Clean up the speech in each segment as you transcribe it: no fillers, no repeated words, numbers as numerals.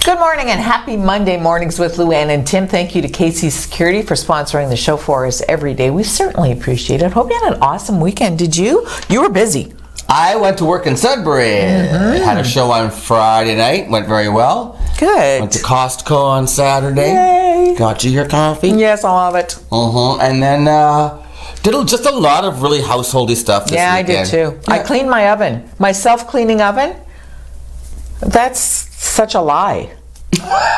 Good morning and happy Monday mornings with Luann and Tim. Thank you to Casey's Security for sponsoring the show for us every day. We certainly appreciate it. Hope you had an awesome weekend. Did you? You were busy. I went to work in Sudbury. Had a show on Friday night. Went very well. Good. Went to Costco on Saturday. Yay. Got you your coffee? Yes, I love it. And then did just a lot of really householdy stuff this weekend. I did too. Yeah. I cleaned my oven. My self-cleaning oven. That's such a lie.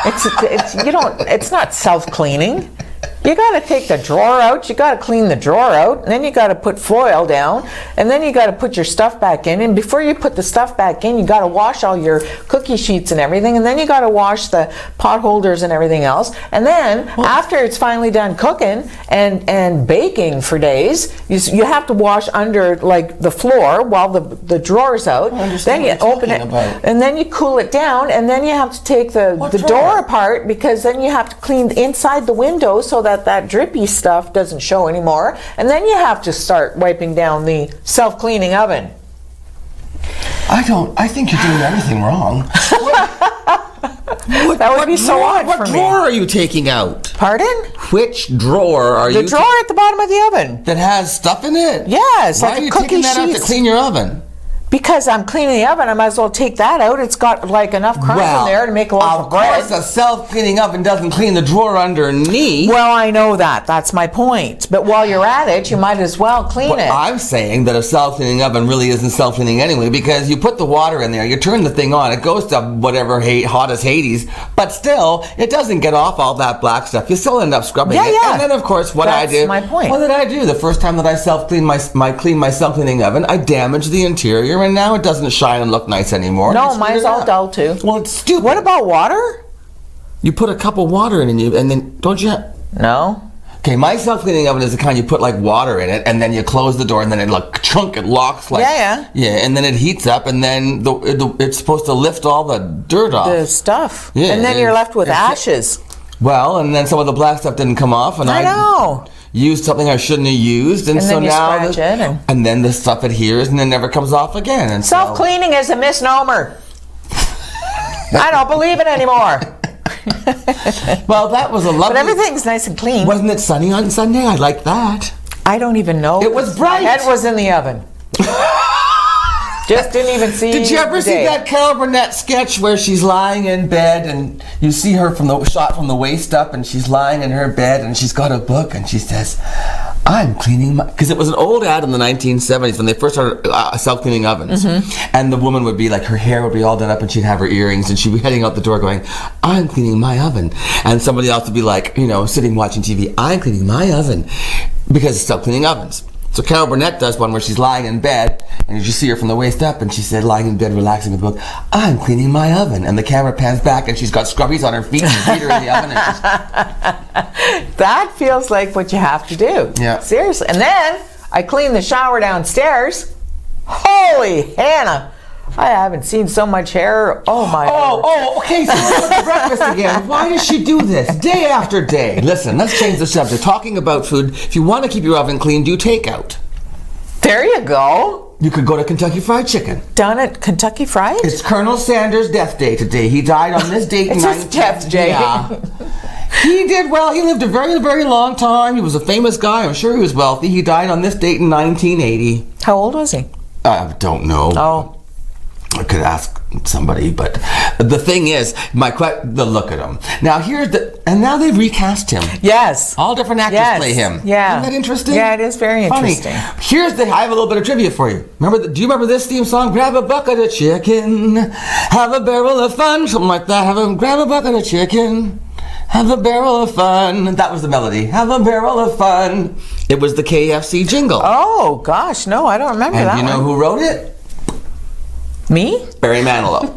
It's not self-cleaning. You got to take the drawer out, you got to clean the drawer out, and then you got to put foil down, and then you got to put your stuff back in, and before you put the stuff back in, you got to wash all your cookie sheets and everything, and then you got to wash the pot holders and everything else, and then after it's finally done cooking and baking for days, you have to wash under like the floor while the drawer's out. Then you open it, and then you cool it down, and then you have to take the door apart, because then you have to clean inside the window so that drippy stuff doesn't show anymore, and then you have to start wiping down the self-cleaning oven. I think you're doing everything wrong. That would be so odd for me. What drawer are you taking out? Pardon? Which drawer are you? The drawer at the bottom of the oven. That has stuff in it? Yes, Why like are you cookie taking that out to clean your oven? Because I'm cleaning the oven, I might as well take that out. It's got like enough crumbs in there to make a loaf of bread. Of course, a self-cleaning oven doesn't clean the drawer underneath. Well, I know that. That's my point. But while you're at it, you might as well clean it. I'm saying that a self-cleaning oven really isn't self-cleaning anyway, because you put the water in there, you turn the thing on, it goes to whatever hot as Hades, but still, it doesn't get off all that black stuff. You still end up scrubbing it. Yeah. And then, of course, what I do. That's my point. What did I do? The first time that I self-cleaned my self-cleaning oven, I damaged the interior, and now it doesn't shine and look nice anymore. No, mine's all dull too. Well, it's stupid. What about water? You put a cup of water in and then don't you? No. Okay, my self-cleaning oven is the kind you put like water in it, and then you close the door, and then it it locks like and then it heats up, and then it's supposed to lift all the dirt off, the stuff, and then you're left with ashes. Well, and then some of the black stuff didn't come off, and I know. Used something I shouldn't have used, and so then you now scratch it and then the stuff adheres and then never comes off again. And self-cleaning is a misnomer. I don't believe it anymore. Well, that was a lovely. But everything's nice and clean. Wasn't it sunny on Sunday? I liked that. I don't even know. It was bright. My head was in the oven. Just didn't even see. Did you ever see that Carol Burnett sketch where she's lying in bed and you see her shot from the waist up, and she's lying in her bed and she's got a book and she says, "I'm cleaning my," because it was an old ad in the 1970s when they first started self-cleaning ovens, and the woman would be like, her hair would be all done up and she'd have her earrings and she'd be heading out the door going, "I'm cleaning my oven," and somebody else would be like, sitting watching TV, "I'm cleaning my oven," because it's self-cleaning ovens. So Carol Burnett does one where she's lying in bed, and you just see her from the waist up, and she said, lying in bed, relaxing with the book, "I'm cleaning my oven." And the camera pans back, and she's got scrubbies on her feet, and her feet are in the oven. And that feels like what you have to do. Yeah. Seriously. And then I cleaned the shower downstairs. Holy Hannah! I haven't seen so much hair. Oh, my God. Oh, okay, so let's go to breakfast again. Why does she do this day after day? Listen, let's change the subject. Talking about food, if you want to keep your oven clean, do takeout. There you go. You could go to Kentucky Fried Chicken. Done at Kentucky Fried? It's Colonel Sanders' death day today. He died on this date. It's his death day. Yeah. He did well. He lived a very, very long time. He was a famous guy. I'm sure he was wealthy. He died on this date in 1980. How old was he? I don't know. Oh. I could ask somebody, but the thing is, the look at him. Now and now they've recast him. Yes. All different actors play him. Yeah. Isn't that interesting? Yeah, it is very interesting. Funny. I have a little bit of trivia for you. Do you remember this theme song? Grab a bucket of chicken, have a barrel of fun, something like that. Grab a bucket of chicken, have a barrel of fun. That was the melody. Have a barrel of fun. It was the KFC jingle. Oh gosh, no, I don't remember that. And you know who wrote it? Me? Barry Manilow.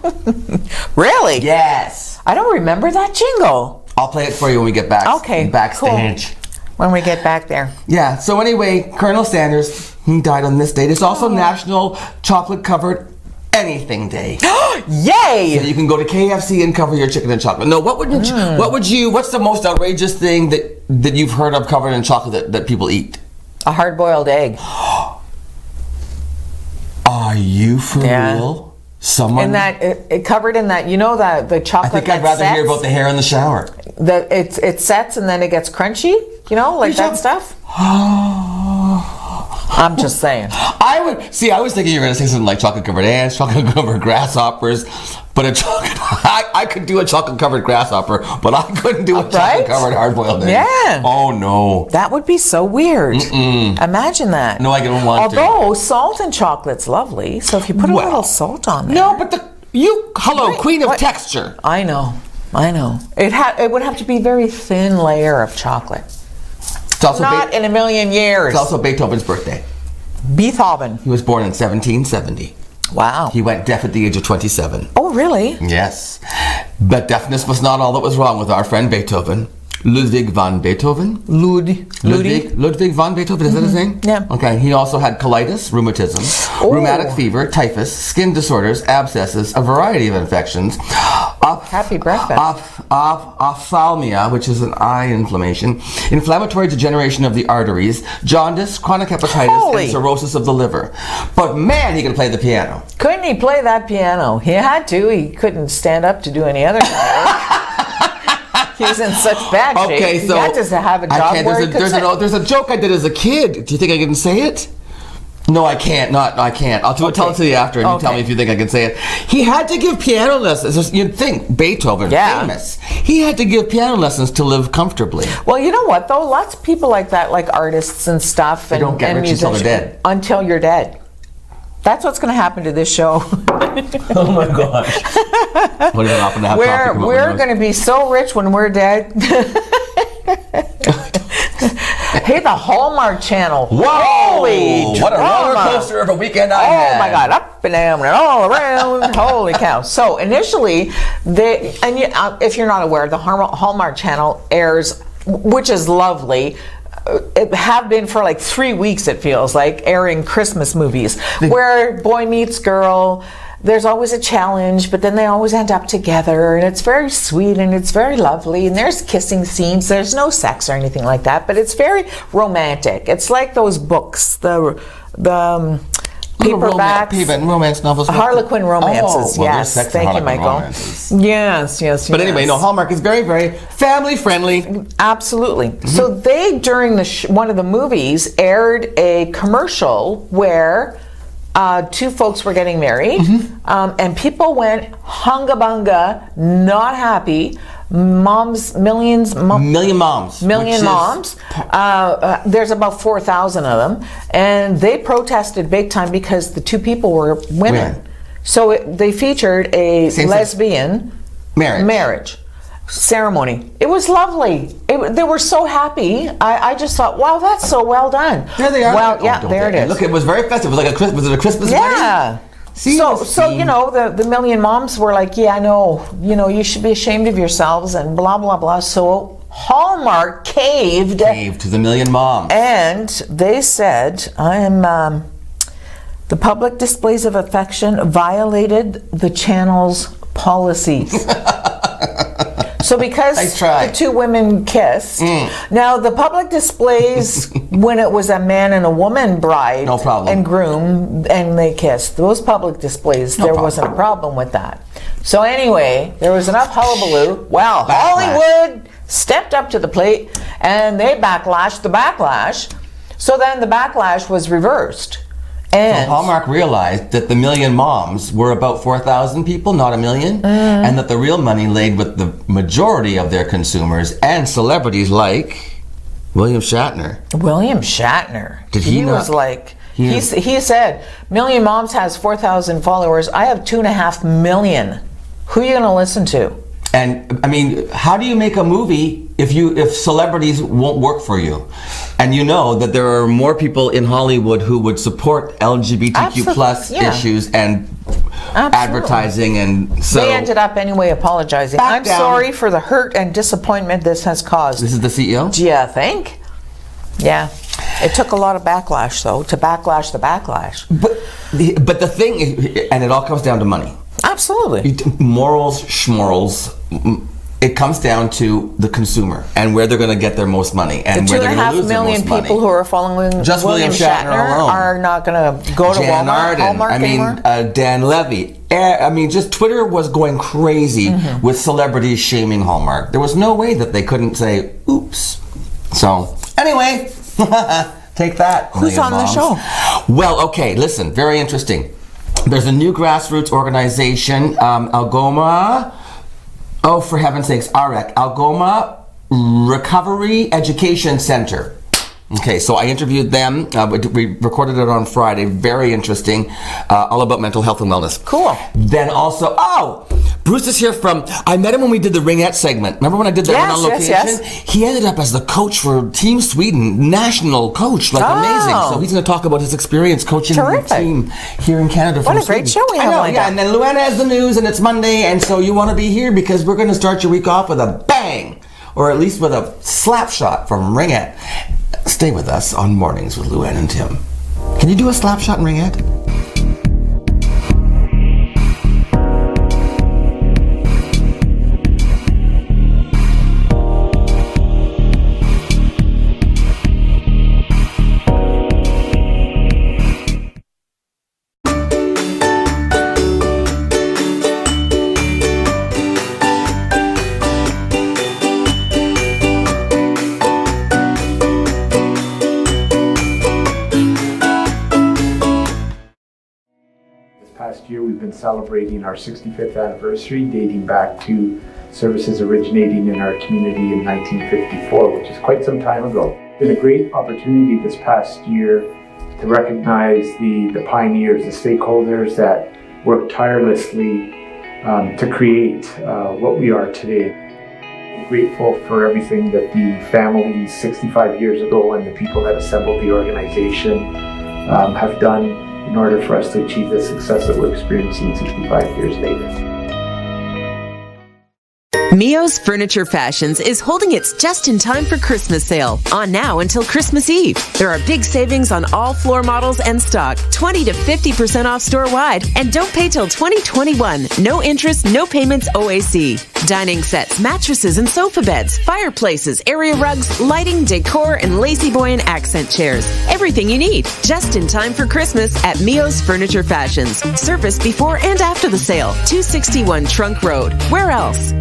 Really? Yes. I don't remember that jingle. I'll play it for you when we get back. Okay. Backstage. Cool. When we get back there. Yeah. So anyway, Colonel Sanders, he died on this date. It's also National Chocolate Covered Anything Day. Yay! So you can go to KFC and cover your chicken in chocolate. No, what's the most outrageous thing that you've heard of covered in chocolate that people eat? A hard-boiled egg. Are you for real? Someone. In that, it covered in that, you know, that the I chocolate. think I'd rather hear about the hair in the shower. That it sets and then it gets crunchy. You know, like that stuff. I'm just saying. I was thinking you were going to say something like chocolate covered ants, chocolate covered grasshoppers, but I could do a chocolate covered grasshopper, but I couldn't do a chocolate covered hard boiled egg. Yeah. Oh no. That would be so weird. Imagine that. No, I don't want to. Although salt and chocolate's lovely, so if you put a little salt on there. No, but queen of texture. I know. It would have to be a very thin layer of chocolate. It's also Not in a million years. It's also Beethoven's birthday. Beethoven. He was born in 1770. Wow. He went deaf at the age of 27. Oh, really? Yes. But deafness was not all that was wrong with our friend Beethoven. Ludwig van Beethoven. Ludwig van Beethoven, is that his name? Yeah. Okay, he also had colitis, rheumatism, rheumatic fever, typhus, skin disorders, abscesses, a variety of infections. Happy breakfast. Ophthalmia, which is an eye inflammation, inflammatory degeneration of the arteries, jaundice, chronic hepatitis, and cirrhosis of the liver. But man, he could play the piano. Couldn't he play that piano? He had to. He couldn't stand up to do any other kind of work. He was in such bad shape. Okay, so he had to have a job where he could sit. There's a joke I did as a kid. Do you think I can say it? No, I can't. I can't. I'll tell it to you after, and you tell me if you think I can say it. He had to give piano lessons. You'd think Beethoven, famous. He had to give piano lessons to live comfortably. Well, you know what though? Lots of people like that, like artists and stuff, they don't get rich until they're dead. Until you're dead. That's what's going to happen to this show. Oh my gosh! What is it happen to have we're going to be so rich when we're dead. Hey, the Hallmark Channel. Whoa! Holy what a roller coaster of a weekend I had. Oh my God, up and down and all around. Holy cow. So initially, if you're not aware, the Hallmark Channel airs, which is lovely, it have been for like 3 weeks, it feels like, airing Christmas movies where boy meets girl. There's always a challenge, but then they always end up together, and it's very sweet and it's very lovely, and there's kissing scenes. There's no sex or anything like that, but it's very romantic. It's like those books, the paperbacks, romance novels, Harlequin romances. Yes, thank you, Michael. Yes. But anyway, no, Hallmark is very, very family friendly. Absolutely. Mm-hmm. So they, during one of the movies, aired a commercial where two folks were getting married, and people went hunga bunga, not happy. Million moms. There's about 4,000 of them, and they protested big time because the two people were women. So they featured a lesbian marriage ceremony. It was lovely. They were so happy. I just thought, wow, that's so well done. There they are. Well, there it is. Look, it was very festive. It was like was it a Christmas wedding? Yeah. So you know, the million moms were like, yeah, no, you should be ashamed of yourselves and blah blah blah. So Hallmark caved to the million moms, and they said, the public displays of affection violated the channel's policies. So because the two women kissed, now the public displays when it was a man and a woman bride and groom and they kissed, those public displays, there wasn't a problem with that. So anyway, there was enough hullabaloo. Well, Hollywood stepped up to the plate and they backlashed the backlash. So then the backlash was reversed. And so Hallmark realized that the million moms were about 4,000 people, not a million, and that the real money laid with the majority of their consumers and celebrities like William Shatner. He said, Million Moms has 4,000 followers. I have 2.5 million. Who are you going to listen to? And I mean, how do you make a movie if celebrities won't work for you? And you know that there are more people in Hollywood who would support LGBTQ plus issues and advertising, and so they ended up anyway apologizing. I'm sorry for the hurt and disappointment this has caused. This is the CEO? Yeah, I think. Yeah. It took a lot of backlash, though, to backlash the backlash. But the thing, and it all comes down to money. Absolutely. Morals, schmorals. it comes down to the consumer and where they're going to get their most money and where they're going to lose their most money. 2.5 million people who are following just William Shatner alone are not going to go to Jan Walmart, Arden, Hallmark anymore. Dan Levy. I mean, just Twitter was going crazy with celebrities shaming Hallmark. There was no way that they couldn't say, oops. So, anyway, take that. Who's on the show? Well, okay, listen, very interesting. There's a new grassroots organization, Algoma. Oh, for heaven's sakes, AREC, Algoma Recovery Education Center. Okay, so I interviewed them. We recorded it on Friday. Very interesting. All about mental health and wellness. Cool. Then also, Bruce is here from, I met him when we did the Ringette segment. Remember when I did that one on location? Yes. He ended up as the coach for Team Sweden, national coach. Like, amazing. So he's going to talk about his experience coaching the team here in Canada. What a great show we have lined up. And then Luana has the news, and it's Monday, and so you want to be here because we're going to start your week off with a bang, or at least with a slap shot from Ringette. Stay with us on Mornings with Luann and Tim. Can you do a slap shot in Ringette? Last year we've been celebrating our 65th anniversary, dating back to services originating in our community in 1954, which is quite some time ago. It's been a great opportunity this past year to recognize the pioneers, the stakeholders that worked tirelessly to create what we are today. I'm grateful for everything that the families 65 years ago and the people that assembled the organization have done in order for us to achieve the success that we're experiencing 65 years later. Mio's Furniture Fashions is holding its just-in-time for Christmas sale on now until Christmas Eve. There are big savings on all floor models and stock, 20 to 50% off store-wide, and don't pay till 2021. No interest, no payments, OAC. Dining sets, mattresses and sofa beds, fireplaces, area rugs, lighting, decor, and lacy boy and accent chairs. Everything you need, just in time for Christmas at Mio's Furniture Fashions. Service before and after the sale. 261 Trunk Road. Where else?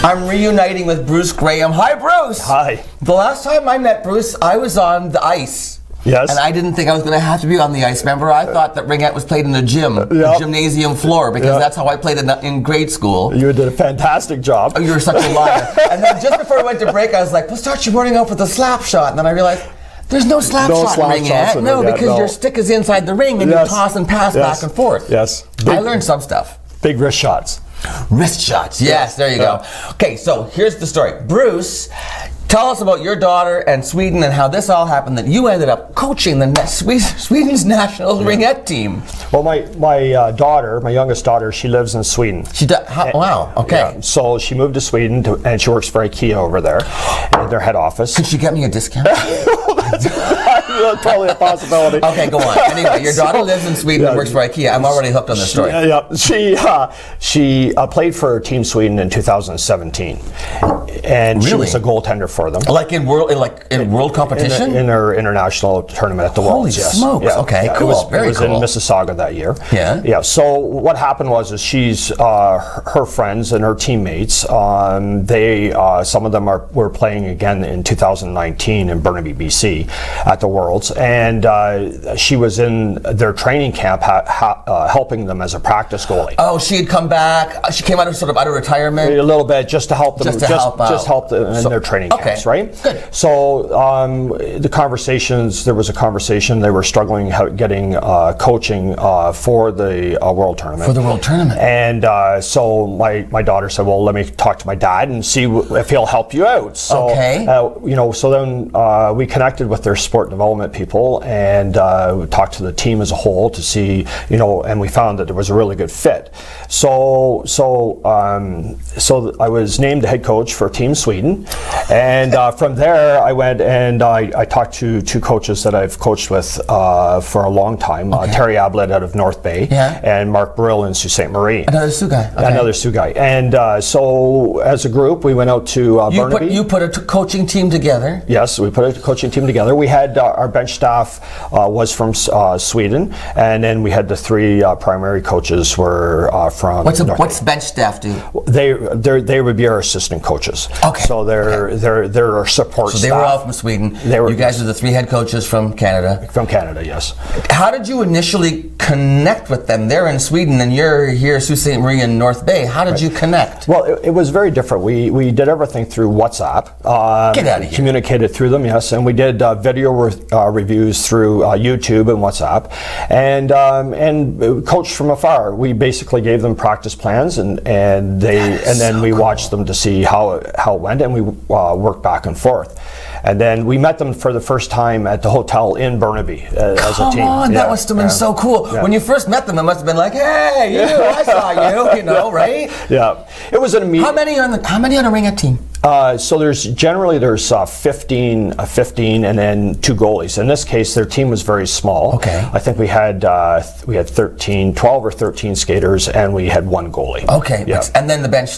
I'm reuniting with Bruce Graham. Hi, Bruce. Hi. The last time I met Bruce, I was on the ice. Yes. And I didn't think I was going to have to be on the ice. Remember, I thought that Ringette was played in the gym, the gymnasium floor, because that's how I played in grade school. You did a fantastic job. Oh, you were such a liar. And then just before we went to break, I was like, let's start your morning off with a slap shot. And then I realized, there's no slap shot in Ringette. No, because your stick is inside the ring and you toss and pass back and forth. Yes. I learned some stuff. Big wrist shots. Wrist shots, yes, there you go. Okay, so here's the story. Bruce, tell us about your daughter and Sweden and how this all happened, that you ended up coaching the Sweden's national Ringette team. Well, my daughter, my youngest daughter, she lives in Sweden. She does? Wow, okay. Yeah, so she moved to Sweden, and she works for IKEA over there, in their head office. Could she get me a discount? That's probably a possibility. Okay, go on. Anyway, your daughter lives in Sweden and works for IKEA. I'm already hooked on this story. She played for Team Sweden in 2017, and she was a goaltender for them. Like in world competition? In her international tournament at the Holy Worlds, yes. smokes. Yeah. Okay, cool. It was cool. in Mississauga that year. Yeah. Yeah. So what happened was she's her friends and her teammates. Some of them were playing again in 2019 in Burnaby, BC, at the Worlds, and she was in their training camp helping them as a practice goalie. Oh, she had come back. She came out of retirement. A little bit, just to help them, just help them in their training camps, right? Good. So there was a conversation. They were struggling getting coaching for the World Tournament. For the World Tournament. And so my daughter said, "Well, let me talk to my dad and see if he'll help you out." So, okay. So then we connected with their sport development people and we talked to the team as a whole to see, and we found that there was a really good fit. So I was named the head coach for Team Sweden, and from there I went and I talked to two coaches that I've coached with for a long time, Terry Ablett out of North Bay, and Mark Brill in Sault Ste. Marie. Another Sioux guy. Okay. Another Sioux guy. And so as a group, we went out to Burnaby. You put a coaching team together? Yes, we put a coaching team together. We had our bench staff was from Sweden, and then we had the three primary coaches were from North What's Bay. bench staff do? They would be our assistant coaches. Okay. So they're our support staff. So they were all from Sweden. You guys are the three head coaches from Canada. From Canada, yes. How did you initially connect with them? They're in Sweden and you're here, Sault Ste. Marie in North Bay. How did you connect? Well, it was very different. We did everything through WhatsApp. Get out of here. Communicated through them, yes, and we did video reviews through YouTube and WhatsApp, and coached from afar. We basically gave them practice plans, and then we watched them to see how it went, and we worked back and forth. And then we met them for the first time at the hotel in Burnaby as a team. Come on, that must have been so cool. Yeah. When you first met them, it must have been like, "Hey, I saw you," right? Yeah, it was an immediate. How many on a Ringette team? So there's 15 and then two goalies. In this case, their team was very small. Okay. I think we had 12 or 13 skaters, and we had one goalie. Okay. Yeah. And then the bench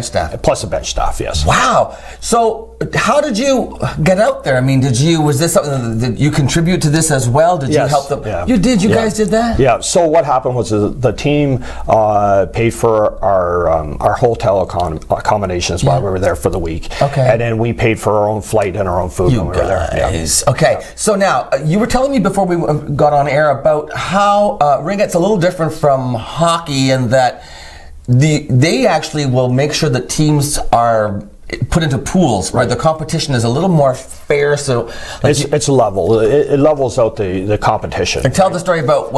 staff. Plus a bench staff, yes. Wow. So how did you get out there? I mean, was this something that you contribute to this as well? Did you help them? Yeah. You did? You guys did that? Yeah. So what happened was the team paid for our hotel accommodations while we were there for the week. Okay. And then we paid for our own flight and our own food when we were there. Yeah. Okay. So now, you were telling me before we got on air about how Ringette's a little different from hockey in that they actually will make sure that teams are put into pools where the competition is a little more fair. So it's level. It levels out the competition. And tell the story about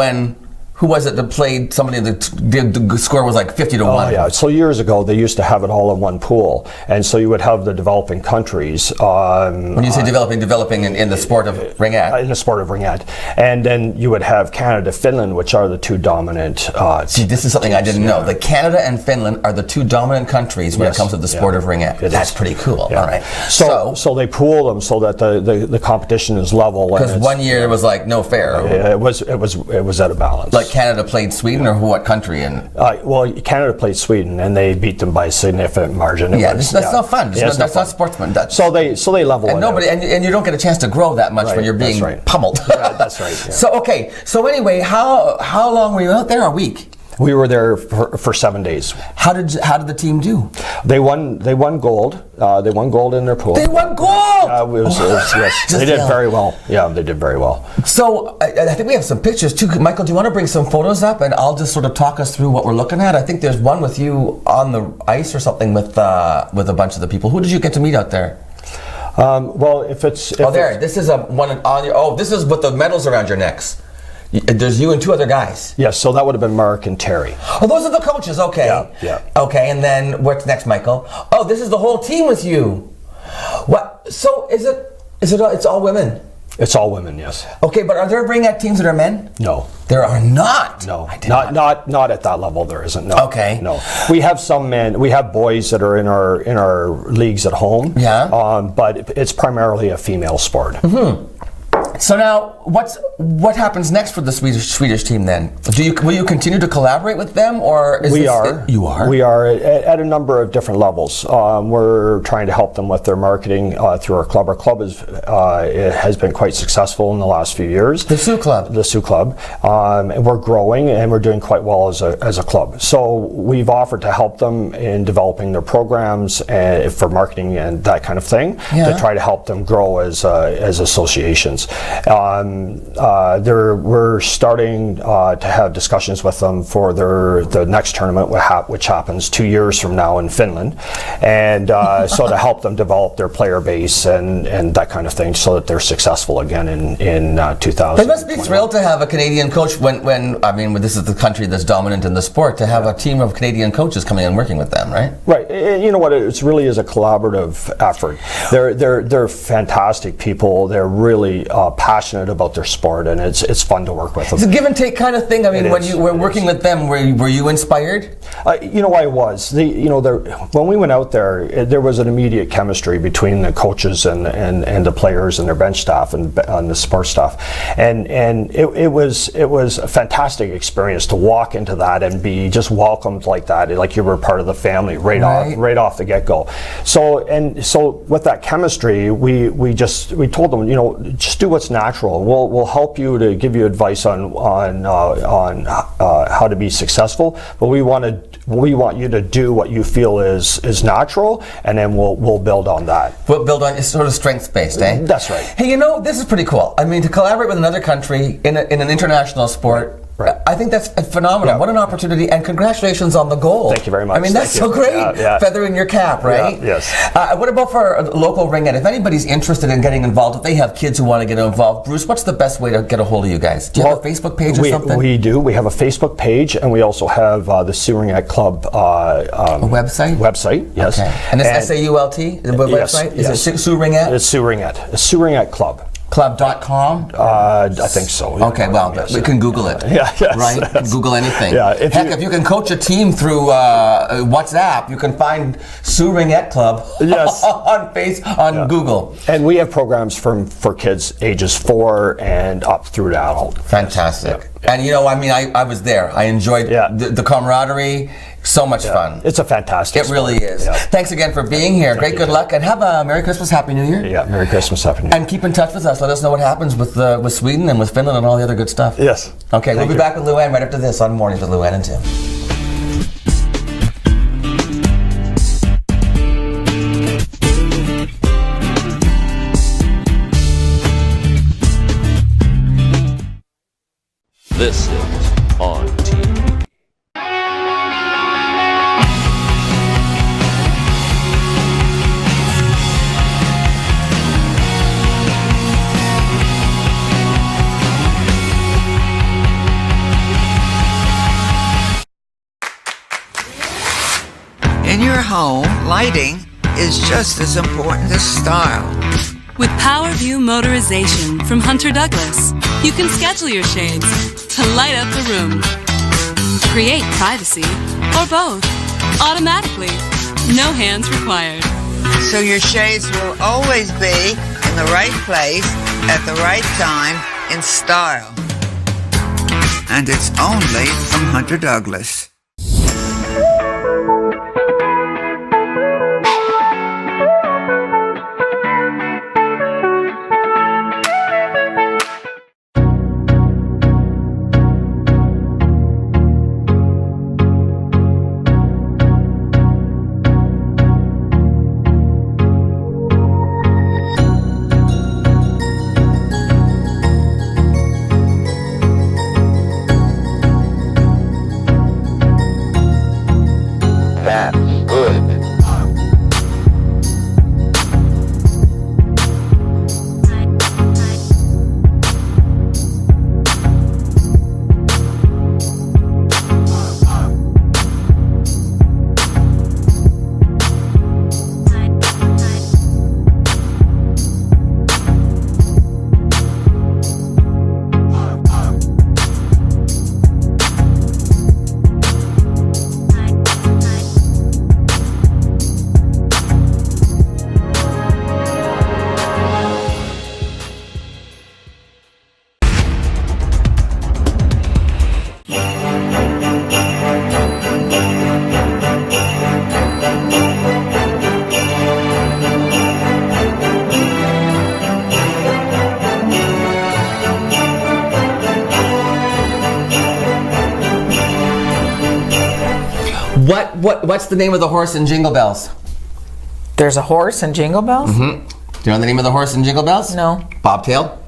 who was it that played somebody that the score was like 50-1? Oh yeah, so years ago they used to have it all in one pool, and so you would have the developing countries. When you say developing in the sport of Ringette? In the sport of Ringette. And then you would have Canada, Finland, which are the two dominant See, this is something I didn't know. That Canada and Finland are the two dominant countries when it comes to the sport of Ringette. That's pretty cool. Yeah. All right. So they pool them so that the competition is level. Because one year it was like no fair. It was out of balance. Like Canada played Sweden, or what country? Well, Canada played Sweden, and they beat them by a significant margin. That's not fun. That's not sportsman. So they level and it out. And you don't get a chance to grow that much when you're being pummeled. That's right. Yeah. So anyway, how long were you out there? A week. We were there for 7 days. How did the team do? They won gold. They won gold in their pool. They won gold. Yes, they did very well. Yeah, they did very well. So I think we have some pictures too. Michael, do you want to bring some photos up, and I'll just sort of talk us through what we're looking at? I think there's one with you on the ice or something with a bunch of the people. Who did you get to meet out there? This is one on your. Oh, this is with the medals around your necks. There's you and two other guys. Yes, so that would have been Mark and Terry. Oh, those are the coaches. Okay. Yeah. Okay, and then what's next, Michael? Oh, this is the whole team with you. What? So is it? It's all women. It's all women, yes. Okay, but are there Ringette teams that are men? No. There are not? No, not at that level. There isn't. No. Okay. No. We have some men. We have boys that are in our leagues at home. Yeah. But it's primarily a female sport. Mm-hmm. So now, what happens next for the Swedish team then? Will you continue to collaborate with them, or is We are at a number of different levels. We're trying to help them with their marketing through our club. Our club it has been quite successful in the last few years. The Sioux Club. The Sioux Club, and we're growing and we're doing quite well as a club. So we've offered to help them in developing their programs for marketing and that kind of thing to try to help them grow as associations. We're starting to have discussions with them for the next tournament, which happens 2 years from now in Finland, and so to help them develop their player base and that kind of thing, so that they're successful again in 2000. They must be thrilled to have a Canadian coach when this is the country that's dominant in the sport, to have a team of Canadian coaches coming and working with them, right? Right. You know what? It really is a collaborative effort. They're fantastic people. They're really passionate about their sport, and it's fun to work with them. It's a give and take kind of thing. I mean, when you were working with them, were you inspired? I was. When we went out there was an immediate chemistry between the coaches and the players and their bench staff and the support staff, and it was a fantastic experience to walk into that and be just welcomed like that, like you were part of the family right off the get-go. So with that chemistry, we told them, just do what's natural. We'll help you to give you advice on how to be successful, but we want you to do what you feel is natural, and then we'll build on that. We'll build on, it's sort of strengths-based, eh? That's right. Hey, this is pretty cool. I mean, to collaborate with another country in an international sport, right. I think that's phenomenal. Yeah. What an opportunity, and congratulations on the goal. Thank you very much. I mean, that's so great. Yeah. Feather in your cap, right? Yeah, yes. What about for local Ringette? If anybody's interested in getting involved, if they have kids who want to get involved, Bruce, what's the best way to get a hold of you guys? Do you have a Facebook page or something? We do. We have a Facebook page, and we also have the Sault Ringette Club a website? Website, yes. Okay. And it's SAULT, the website? Yes. Is it Sault Ringette? It's Sault Ringette. It's Sault Ringette Club. Club.com? I think so. Okay, well, we can Google it. Yeah, yes, right? You can Google anything. Yeah, if you can coach a team through WhatsApp, you can find Sault Ringette Club on Google. And we have programs for kids ages 4 and up through to adult. Fantastic. Yeah. And I was there. I enjoyed the camaraderie. So much fun. It's a fantastic It really sport. is. Yeah. Thanks again for being here. Great good luck, and have a Merry Christmas, Happy New Year. Yeah, Merry Christmas, Happy New Year. And keep in touch with us. Let us know what happens with Sweden and with Finland and all the other good stuff. Yes. Okay, we'll be back with Luann right after this on Mornings with Luann and Tim. This is ONNtv. In your home, lighting is just as important as style. With PowerView Motorization from Hunter Douglas, you can schedule your shades to light up the room, create privacy, or both, automatically. No hands required. So your shades will always be in the right place at the right time in style. And it's only from Hunter Douglas. What's the name of the horse in Jingle Bells? There's a horse in Jingle Bells? Mm-hmm. Do you know the name of the horse in Jingle Bells? No. Bobtail.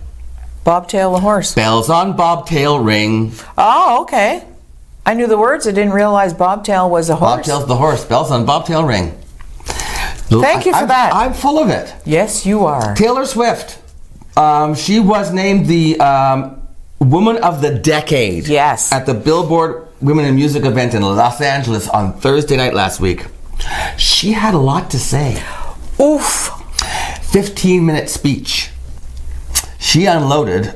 Bobtail the horse. Bells on Bobtail ring. Oh, okay. I knew the words. I didn't realize Bobtail was a horse. Bobtail's the horse. Bells on Bobtail ring. Thank you for that. I'm full of it. Yes, you are. Taylor Swift. She was named the Woman of the Decade. Yes. At the Billboard Women in Music event in Los Angeles on Thursday night last week. She had a lot to say. Oof. 15-minute speech. She unloaded,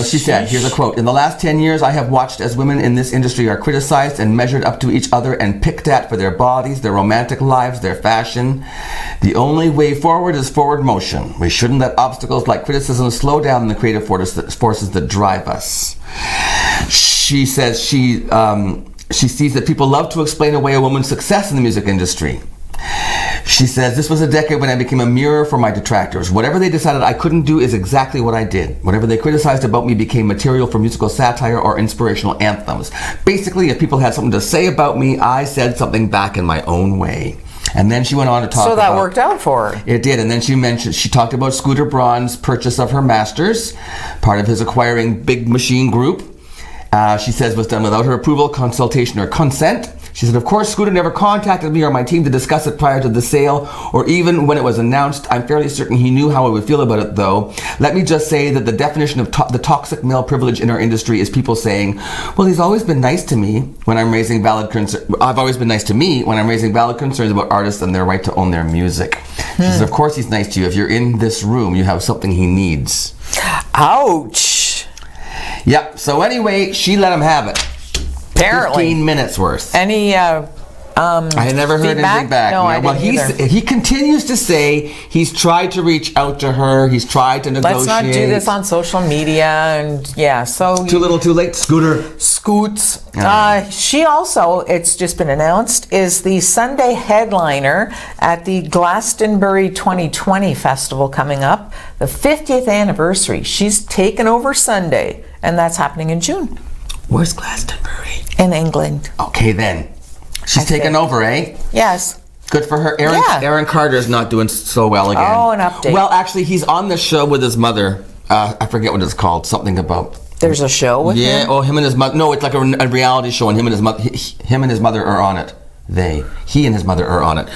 she said, here's a quote, "In the last 10 years, I have watched as women in this industry are criticized and measured up to each other and picked at for their bodies, their romantic lives, their fashion. The only way forward is forward motion. We shouldn't let obstacles like criticism slow down the creative forces that drive us." She says she sees that people love to explain away a woman's success in the music industry. She says, "This was a decade when I became a mirror for my detractors. Whatever they decided I couldn't do is exactly what I did. Whatever they criticized about me became material for musical satire or inspirational anthems. Basically, if people had something to say about me, I said something back in my own way." And then she went on to talk about... So that worked out for her. It did. And then she talked about Scooter Braun's purchase of her masters, part of his acquiring Big Machine Group. She says was done without her approval, consultation, or consent. She said, "Of course, Scooter never contacted me or my team to discuss it prior to the sale, or even when it was announced. I'm fairly certain he knew how I would feel about it, though. Let me just say that the definition of the toxic male privilege in our industry is people saying, well, he's always been nice to me when I'm raising valid concerns. I've always been nice to me when I'm raising valid concerns about artists and their right to own their music." She says, "Of course he's nice to you. If you're in this room, you have something he needs." Ouch. Yep. So anyway, she let him have it. Apparently. 15 minutes worth. Any I had never heard anything back. No, I didn't either. He continues to say he's tried to reach out to her. He's tried to negotiate. Let's not do this on social media. And yeah, so... Too little, too late, Scooter. Scoots. She also, it's just been announced, is the Sunday headliner at the Glastonbury 2020 festival coming up. The 50th anniversary. She's taken over Sunday, and that's happening in June. Where's Glastonbury? In England. Okay, then. She's taken over, eh? Yes. Good for her. Aaron Carter's not doing so well again. Oh, an update. Well, actually, he's on the show with his mother. I forget what it's called. Something about... There's a show with him? Yeah, oh, him and his mother... No, it's like a reality show, and him and his mother are on it. He and his mother are on it.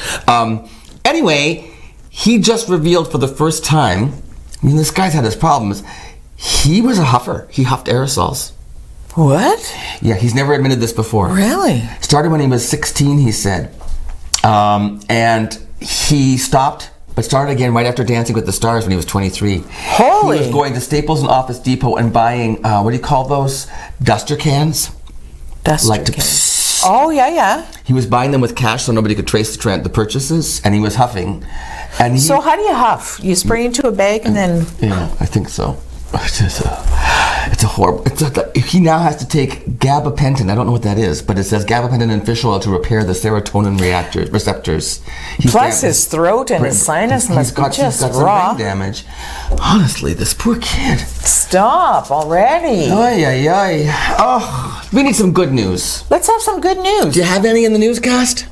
Anyway, he just revealed for the first time... I mean, this guy's had his problems. He was a huffer. He huffed aerosols. What? Yeah, he's never admitted this before. Really? Started when he was 16, he said. And he stopped, but started again right after Dancing with the Stars when he was 23. Holy! He was going to Staples and Office Depot and buying, what do you call those? Duster cans? Duster cans. Oh, yeah. He was buying them with cash so nobody could trace the purchases, and he was huffing. And so how do you huff? You spray into a bag and then... Yeah, I think so. It's a horrible... he now has to take gabapentin. I don't know what that is, but it says gabapentin and fish oil to repair the serotonin receptors. Plus his throat and his sinus must be just got raw. Some brain damage. Honestly, this poor kid. Stop already. Ay. Oh, we need some good news. Let's have some good news. Do you have any in the newscast?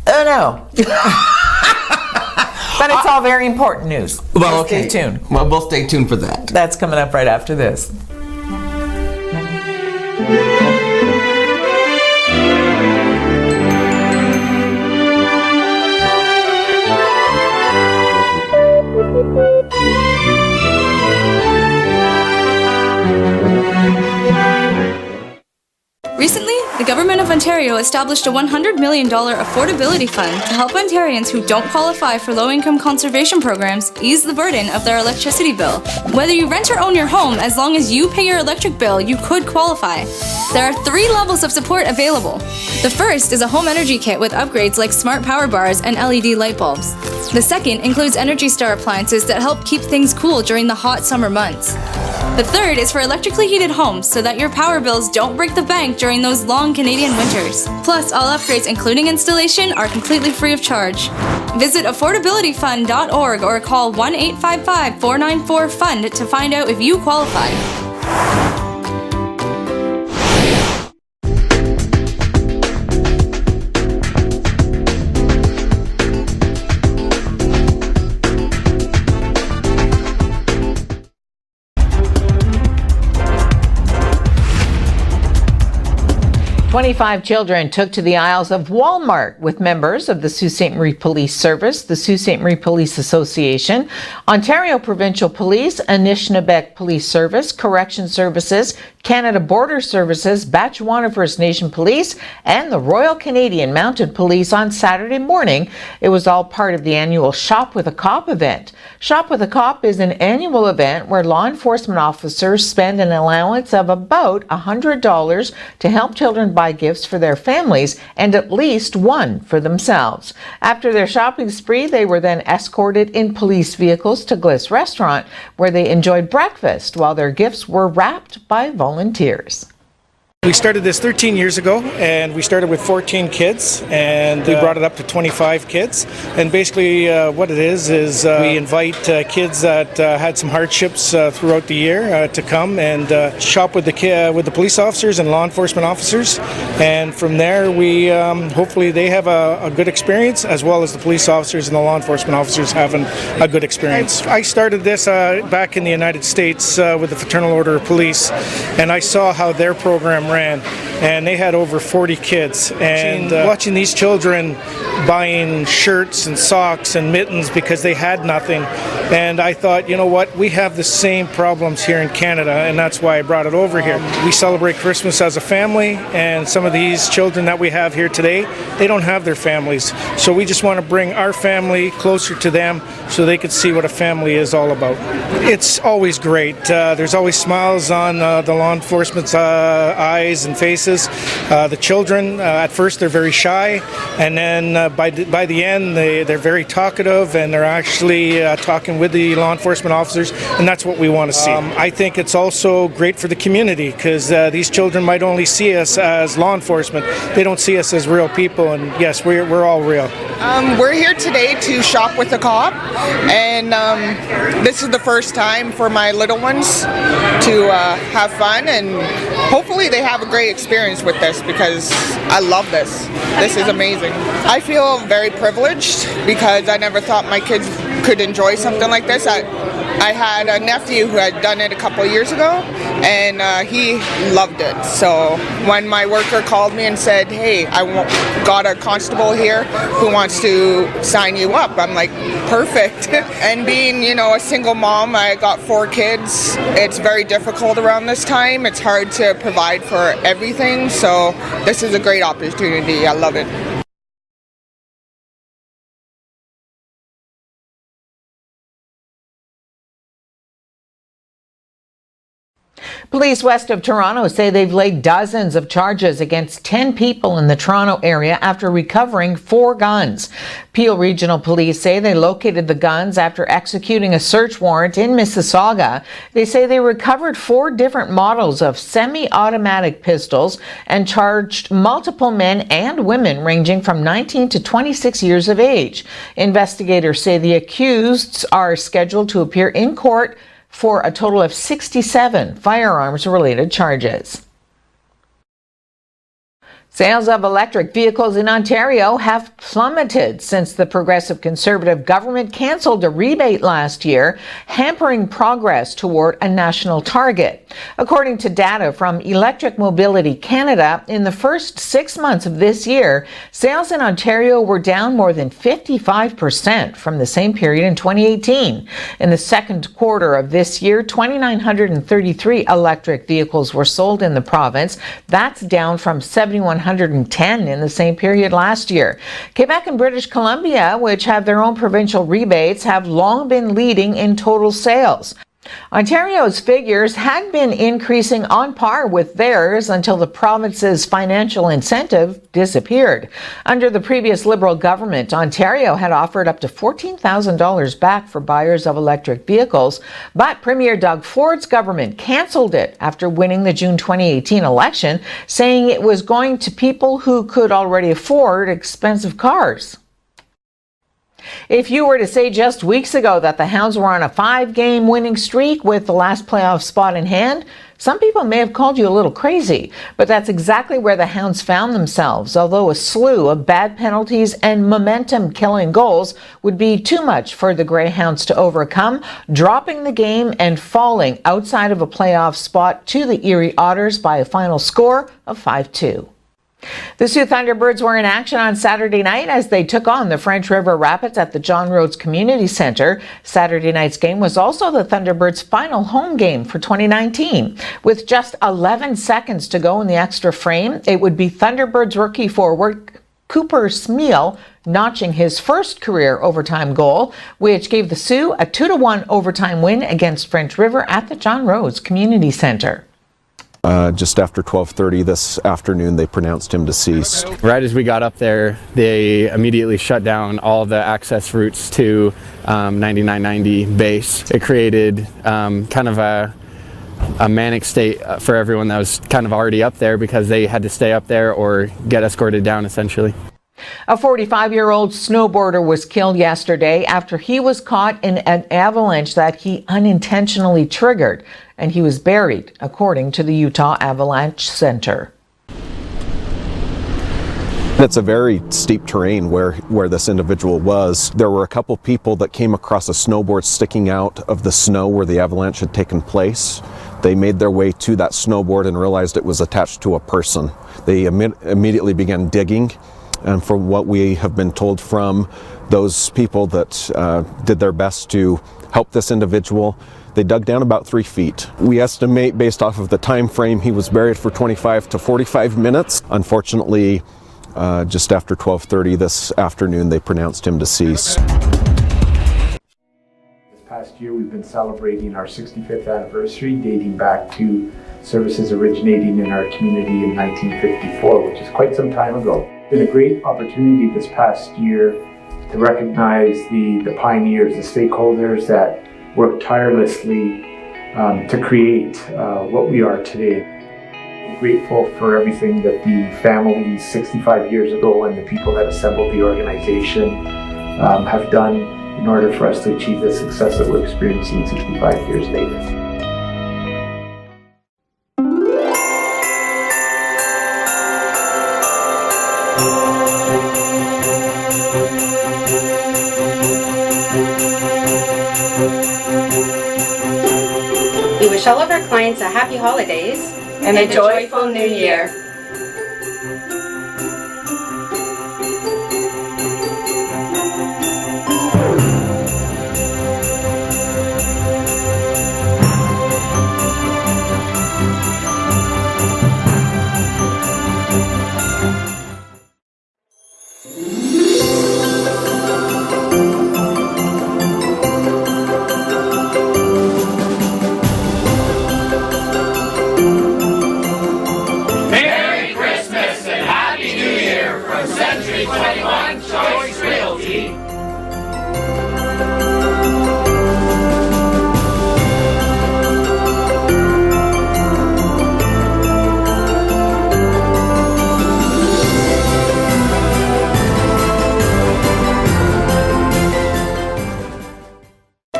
Oh, no. But it's all very important news. Well, so okay. Stay tuned. Well, we'll stay tuned for that. That's coming up right after this. Recently, the Government of Ontario established a $100 million affordability fund to help Ontarians who don't qualify for low-income conservation programs ease the burden of their electricity bill. Whether you rent or own your home, as long as you pay your electric bill, you could qualify. There are 3 levels of support available. The first is a home energy kit with upgrades like smart power bars and LED light bulbs. The second includes Energy Star appliances that help keep things cool during the hot summer months. The third is for electrically heated homes so that your power bills don't break the bank during those long Canadian winters. Plus, all upgrades, including installation, are completely free of charge. Visit affordabilityfund.org or call 1-855-494-FUND to find out if you qualify. 25 children took to the aisles of Walmart with members of the Sault Ste. Marie Police Service, the Sault Ste. Marie Police Association, Ontario Provincial Police, Anishinaabe Police Service, Correction Services, Canada Border Services, Batchewana First Nation Police, and the Royal Canadian Mounted Police on Saturday morning. It was all part of the annual Shop with a Cop event. Shop with a Cop is an annual event where law enforcement officers spend an allowance of about $100 to help children buy gifts for their families and at least one for themselves. After their shopping spree, they were then escorted in police vehicles to Gliss Restaurant, where they enjoyed breakfast while their gifts were wrapped by volunteers. We started this 13 years ago, and we started with 14 kids, and we brought it up to 25 kids. And basically what it is we invite kids that had some hardships throughout the year to come and shop with the police officers and law enforcement officers. And from there, we hopefully they have a good experience, as well as the police officers and the law enforcement officers having a good experience. I started this back in the United States with the Fraternal Order of Police, and I saw how their program ran, and they had over 40 kids, and watching these children buying shirts and socks and mittens because they had nothing, and I thought, you know what, we have the same problems here in Canada, and that's why I brought it over here. We celebrate Christmas as a family, and some of these children that we have here today, they don't have their families, so we just want to bring our family closer to them so they could see what a family is all about. It's always great. There's always smiles on the law enforcement's eyes and faces. The children, at first they're very shy, and then by the end they're very talkative, and they're actually talking with the law enforcement officers, and that's what we want to see. I think it's also great for the community, because these children might only see us as law enforcement. They don't see us as real people, and yes, we're all real. We're here today to shop with a cop, and this is the first time for my little ones to have fun, and hopefully they have a great experience with this, because I love this. This is amazing. I feel very privileged because I never thought my kids could enjoy something like this. I had a nephew who had done it a couple of years ago, and he loved it. So when my worker called me and said, hey, I got a constable here who wants to sign you up, I'm like, perfect. And being, a single mom, I got 4 kids. It's very difficult around this time. It's hard to provide for everything, so this is a great opportunity. I love it. Police west of Toronto say they've laid dozens of charges against 10 people in the Toronto area after recovering 4 guns. Peel Regional Police say they located the guns after executing a search warrant in Mississauga. They say they recovered 4 different models of semi-automatic pistols and charged multiple men and women ranging from 19 to 26 years of age. Investigators say the accused are scheduled to appear in court for a total of 67 firearms-related charges. Sales of electric vehicles in Ontario have plummeted since the Progressive Conservative government cancelled a rebate last year, hampering progress toward a national target. According to data from Electric Mobility Canada, in the first 6 months of this year, sales in Ontario were down more than 55% from the same period in 2018. In the second quarter of this year, 2,933 electric vehicles were sold in the province. That's down from 7,110 in the same period last year. Quebec and British Columbia, which have their own provincial rebates, have long been leading in total sales. Ontario's figures had been increasing on par with theirs until the province's financial incentive disappeared. Under the previous Liberal government, Ontario had offered up to $14,000 back for buyers of electric vehicles, but Premier Doug Ford's government cancelled it after winning the June 2018 election, saying it was going to people who could already afford expensive cars. If you were to say just weeks ago that the Hounds were on a 5-game winning streak with the last playoff spot in hand, some people may have called you a little crazy, but that's exactly where the Hounds found themselves, although a slew of bad penalties and momentum-killing goals would be too much for the Greyhounds to overcome, dropping the game and falling outside of a playoff spot to the Erie Otters by a final score of 5-2. The Sault Thunderbirds were in action on Saturday night as they took on the French River Rapids at the John Rhodes Community Centre. Saturday night's game was also the Thunderbirds' final home game for 2019. With just 11 seconds to go in the extra frame, it would be Thunderbirds rookie forward Cooper Smeal notching his first career overtime goal, which gave the Sioux a 2-1 overtime win against French River at the John Rhodes Community Centre. Just after 12:30 this afternoon, they pronounced him deceased. Right as we got up there, they immediately shut down all the access routes to 9990 base. It created kind of a manic state for everyone that was kind of already up there because they had to stay up there or get escorted down, essentially. A 45-year-old snowboarder was killed yesterday after he was caught in an avalanche that he unintentionally triggered, and he was buried, according to the Utah Avalanche Center. It's a very steep terrain where this individual was. There were a couple people that came across a snowboard sticking out of the snow where the avalanche had taken place. They made their way to that snowboard and realized it was attached to a person. They immediately began digging. And from what we have been told from those people that did their best to help this individual, they dug down about 3 feet. We estimate, based off of the time frame, he was buried for 25 to 45 minutes. Unfortunately, just after 12:30 this afternoon, they pronounced him deceased. This past year, we've been celebrating our 65th anniversary, dating back to services originating in our community in 1954, which is quite some time ago. It's been a great opportunity this past year to recognize the pioneers, the stakeholders that worked tirelessly to create what we are today. I'm grateful for everything that the families 65 years ago and the people that assembled the organization have done in order for us to achieve the success that we're experiencing 65 years later. We wish all of our clients a happy holidays and a joyful new year.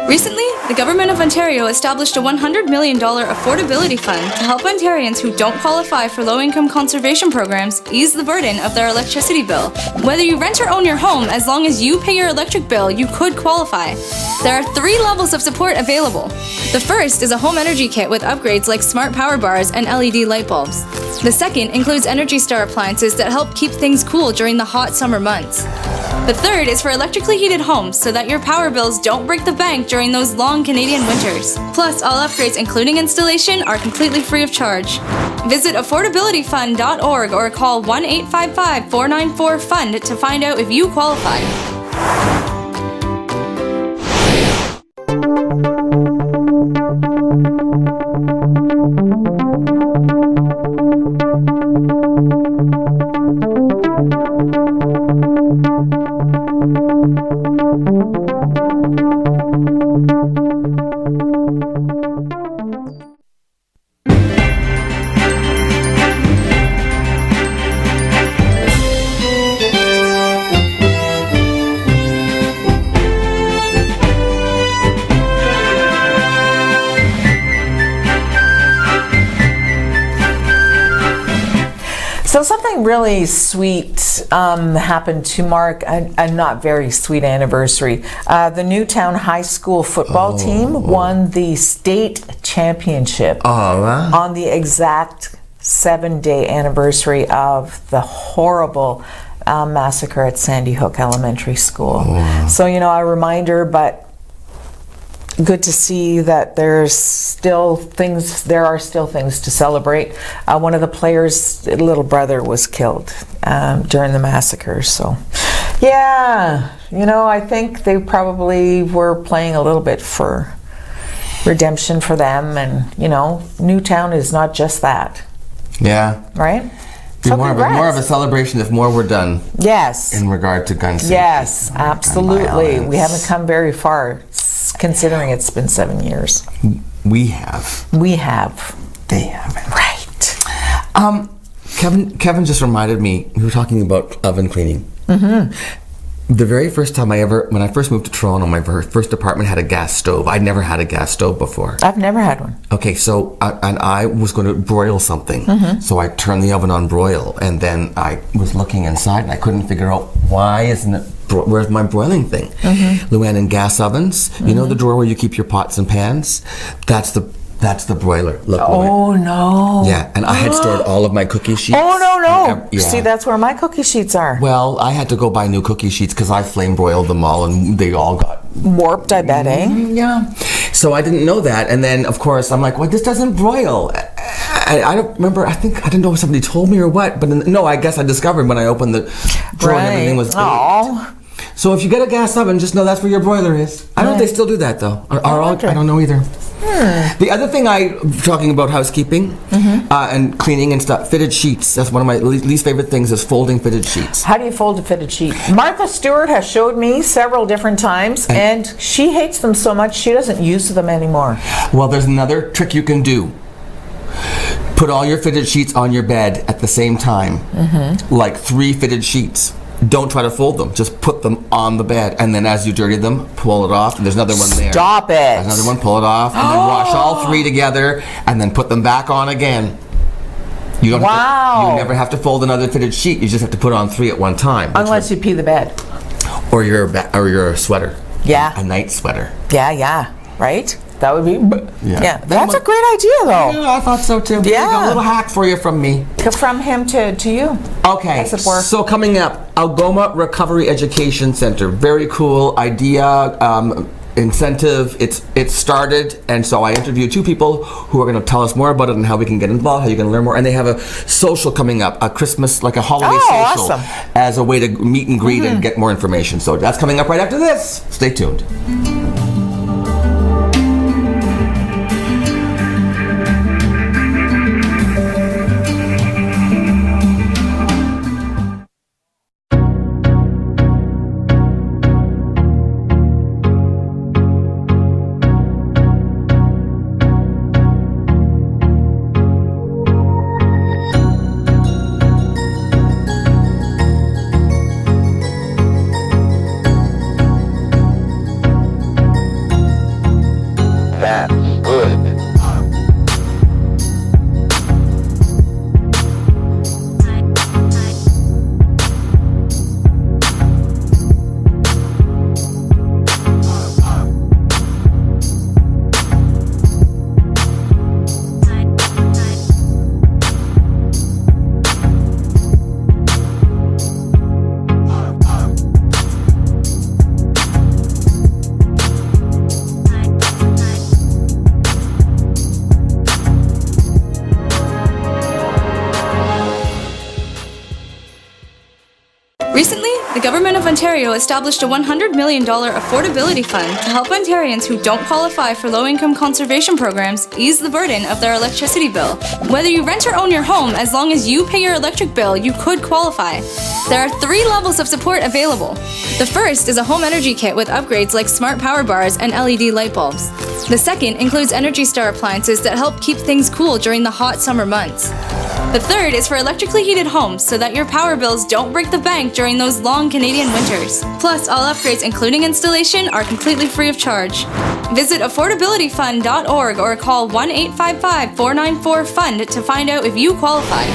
Recently, the Government of Ontario established a $100 million affordability fund to help Ontarians who don't qualify for low-income conservation programs ease the burden of their electricity bill. Whether you rent or own your home, as long as you pay your electric bill, you could qualify. There are 3 levels of support available. The first is a home energy kit with upgrades like smart power bars and LED light bulbs. The second includes Energy Star appliances that help keep things cool during the hot summer months. The third is for electrically heated homes so that your power bills don't break the bank during those long Canadian winters. Plus, all upgrades, including installation, are completely free of charge. Visit affordabilityfund.org or call 1-855-494-FUND to find out if you qualify. So something really sweet happened to mark a not very sweet anniversary. The Newtown High School football team won the state championship on the exact 7-day anniversary of the horrible massacre at Sandy Hook Elementary School. So, you know, a reminder, but good to see that there are still things to celebrate. One of the players' little brother was killed during the massacre. So, yeah, you know, I think they probably were playing a little bit for redemption for them. And, you know, Newtown is not just that. Yeah. Right? Be more of a celebration if more were done. Yes. In regard to gun safety. Yes, absolutely. We haven't come very far, considering it's been 7 years. We have. We have. They haven't. Right. Kevin just reminded me, we were talking about oven cleaning. Mm-hmm. The very first time when I first moved to Toronto, my first apartment had a gas stove. I'd never had a gas stove before. I've never had one. Okay, so, and I was going to broil something. Mm-hmm. So I turned the oven on broil, and then I was looking inside, and I couldn't figure out why isn't it, where's my broiling thing? Mm-hmm. Luann, in gas ovens, you know the drawer where you keep your pots and pans? That's the broiler. Look, oh, no. Yeah, and I had stored all of my cookie sheets. Oh, no. Yeah. See, that's where my cookie sheets are. Well, I had to go buy new cookie sheets because I flame broiled them all, and they all got warped, I bet, eh? Yeah. So I didn't know that, and then, of course, I'm like, well, this doesn't broil. I don't remember, I didn't know if somebody told me or what, but no, I guess I discovered when I opened the drawer and everything was baked. So if you get a gas oven, just know that's where your broiler is. I don't know if they still do that, though. I don't know either. The other thing talking about housekeeping and cleaning and stuff, fitted sheets. That's one of my least favorite things is folding fitted sheets. How do you fold a fitted sheet? Martha Stewart has showed me several different times, and she hates them so much she doesn't use them anymore. Well, there's another trick you can do. Put all your fitted sheets on your bed at the same time, like 3 fitted sheets. Don't try to fold them. Just put them on the bed, and then as you dirty them, pull it off. And there's another one there. Stop it. There's another one. Pull it off, and then wash all 3 together, and then put them back on again. You don't. You never have to fold another fitted sheet. You just have to put on 3 at one time. Unless you pee the bed. Or your sweater. Yeah. A night sweater. Yeah. Right. That would be. Yeah. That's a great idea, though. Yeah, I thought so too. Yeah. A little hack for you from me. From him to you. Okay. So coming up, Algoma Recovery Education Center. Very cool idea. Incentive. It's started, and so I interviewed 2 people who are going to tell us more about it and how we can get involved, how you can learn more. And they have a social coming up, a Christmas, like a holiday social, awesome. As a way to meet and greet and get more information. So that's coming up right after this. Stay tuned. Recently, the Government of Ontario established a $100 million affordability fund to help Ontarians who don't qualify for low-income conservation programs ease the burden of their electricity bill. Whether you rent or own your home, as long as you pay your electric bill, you could qualify. There are 3 levels of support available. The first is a home energy kit with upgrades like smart power bars and LED light bulbs. The second includes Energy Star appliances that help keep things cool during the hot summer months. The third is for electrically heated homes so that your power bills don't break the bank during those long Canadian winters. Plus, all upgrades, including installation, are completely free of charge. Visit affordabilityfund.org or call 1-855-494-FUND to find out if you qualify.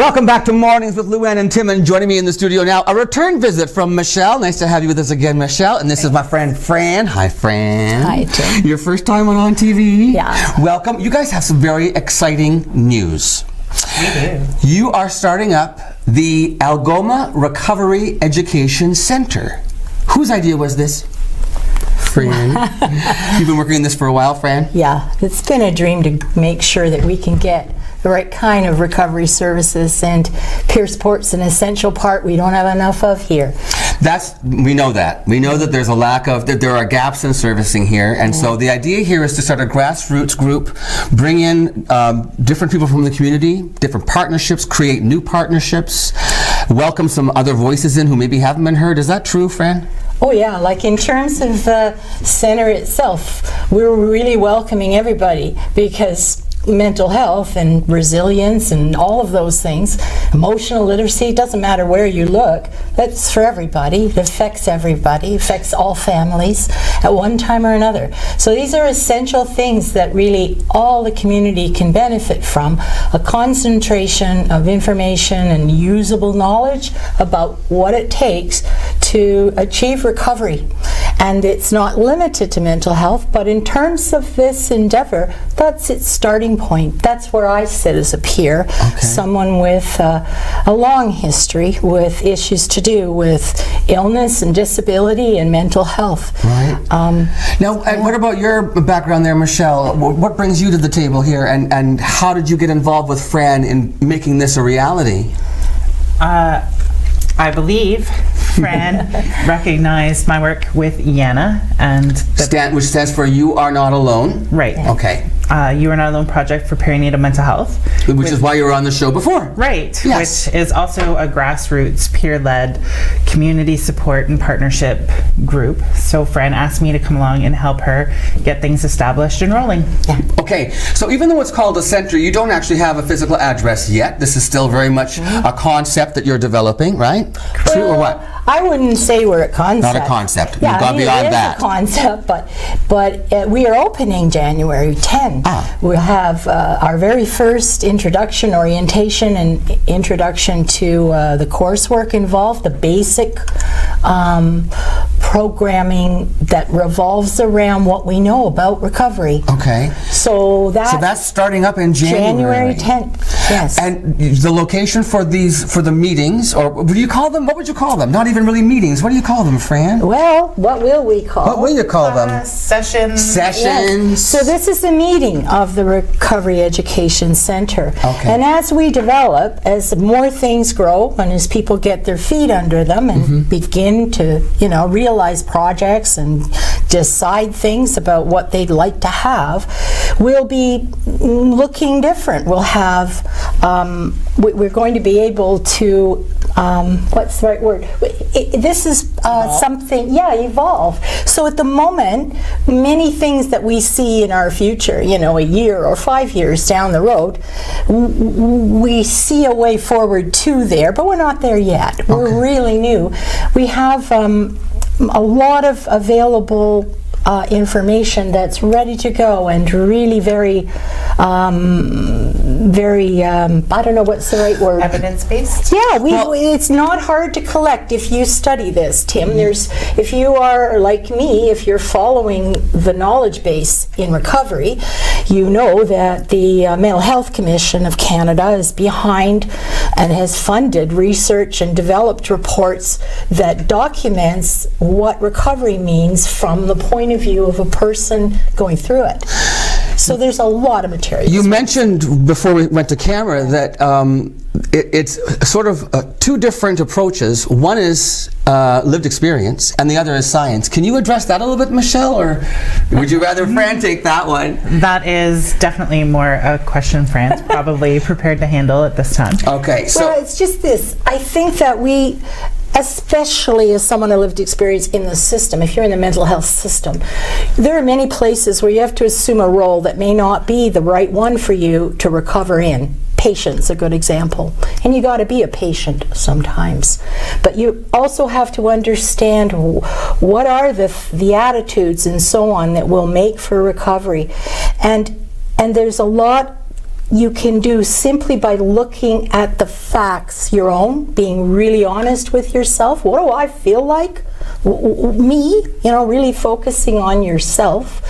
Welcome back to Mornings with Luann and Tim, and joining me in the studio now, a return visit from Michelle. Nice to have you with us again, Michelle. And this is my friend Fran. Hi, Fran. Hi, Tim. Your first time on ONNtv? Yeah. Welcome. You guys have some very exciting news. We do. You are starting up the Algoma Recovery Education Center. Whose idea was this? Fran. You've been working on this for a while, Fran? Yeah, it's been a dream to make sure that we can get the right kind of recovery services, and peer support's an essential part we don't have enough of here. We know that. We know that there's a lack of, that there are gaps in servicing here, and so the idea here is to start a grassroots group, bring in different people from the community, different partnerships, create new partnerships, welcome some other voices in who maybe haven't been heard. Is that true, Fran? Oh yeah, like in terms of the center itself, we're really welcoming everybody, because mental health and resilience and all of those things, emotional literacy, it doesn't matter where you look, that's for everybody. It affects everybody, affects all families at one time or another. So these are essential things that really all the community can benefit from, a concentration of information and usable knowledge about what it takes to achieve recovery. And it's not limited to mental health, but in terms of this endeavor, that's its starting point. That's where I sit as a peer, someone with a long history with issues to do with illness and disability and mental health. Right. Now, and what about your background there, Michelle? What brings you to the table here, and how did you get involved with Fran in making this a reality? I believe Fran recognized my work with YANA, and which stands for You Are Not Alone. Right. Okay. You Are Not Alone project for perinatal mental health. Which is why you were on the show before. Right. Yes. Which is also a grassroots, peer-led community support and partnership group. So Fran asked me to come along and help her get things established and rolling. Yeah. Okay. So even though it's called a center, you don't actually have a physical address yet. This is still very much a concept that you're developing, right? True or what? I wouldn't say we're a concept. Not a concept. Yeah, You've gone beyond that. It is a concept, but we are opening January 10. We'll have our very first introduction, orientation, and introduction to the coursework involved, the basic programming that revolves around what we know about recovery. Okay. So that's starting up in January. January 10th. Yes. And the location for the meetings, or what would you call them? Not even really meetings. What do you call them, Fran? Well, what will we call? What will you call them? Sessions. Sessions. Yes. So this is the meeting of the Recovery Education Center. Okay. And as we develop, as more things grow, and as people get their feet under them and begin to, realize projects and decide things about what they'd like to have, we'll be looking different. We'll have, we're going to be able to, what's the right word? This is something, evolve. So at the moment, many things that we see in our future, a year or 5 years down the road, we see a way forward to there, but we're not there yet. We're really new. We have a lot of available information that's ready to go and really very, I don't know what's the right word. Evidence-based? Yeah, it's not hard to collect if you study this, Tim. If you are like me, if you're following the knowledge base in recovery, you know that the Mental Health Commission of Canada is behind and has funded research and developed reports that documents what recovery means from the point of view of a person going through it. So there's a lot of material. You mentioned before we went to camera that it's sort of two different approaches. One is lived experience, and the other is science. Can you address that a little bit, Michelle, or would you rather Fran take that one? That is definitely more a question Fran's probably prepared to handle at this time. Okay. Well, it's just this. I think that we, especially as someone who lived experience in the system, if you're in the mental health system, there are many places where you have to assume a role that may not be the right one for you to recover in. Patient's a good example. And you got to be a patient sometimes. But you also have to understand what are the attitudes and so on that will make for recovery. And there's a lot you can do simply by looking at the facts, your own, being really honest with yourself. What do I feel like? Me, really focusing on yourself.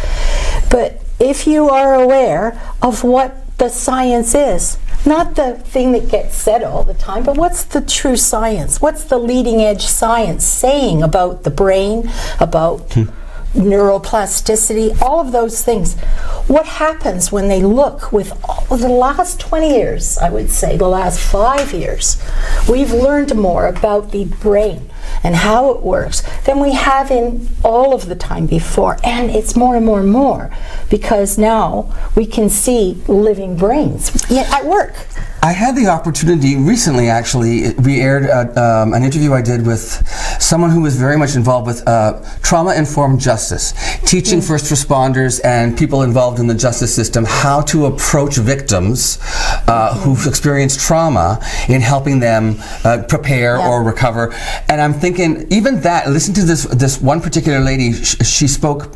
But if you are aware of what the science is, not the thing that gets said all the time, but what's the true science? What's the leading edge science saying about the brain, about neuroplasticity, all of those things? What happens when they look with all of the last 20 years, I would say, the last 5 years, we've learned more about the brain and how it works than we have in all of the time before. And it's more and more and more because now we can see living brains at work. I had the opportunity recently, actually, we aired an interview I did with someone who was very much involved with trauma-informed justice, teaching first responders and people involved in the justice system how to approach victims who've experienced trauma in helping them prepare or recover. And I'm thinking, even that, listen to this one particular lady, she spoke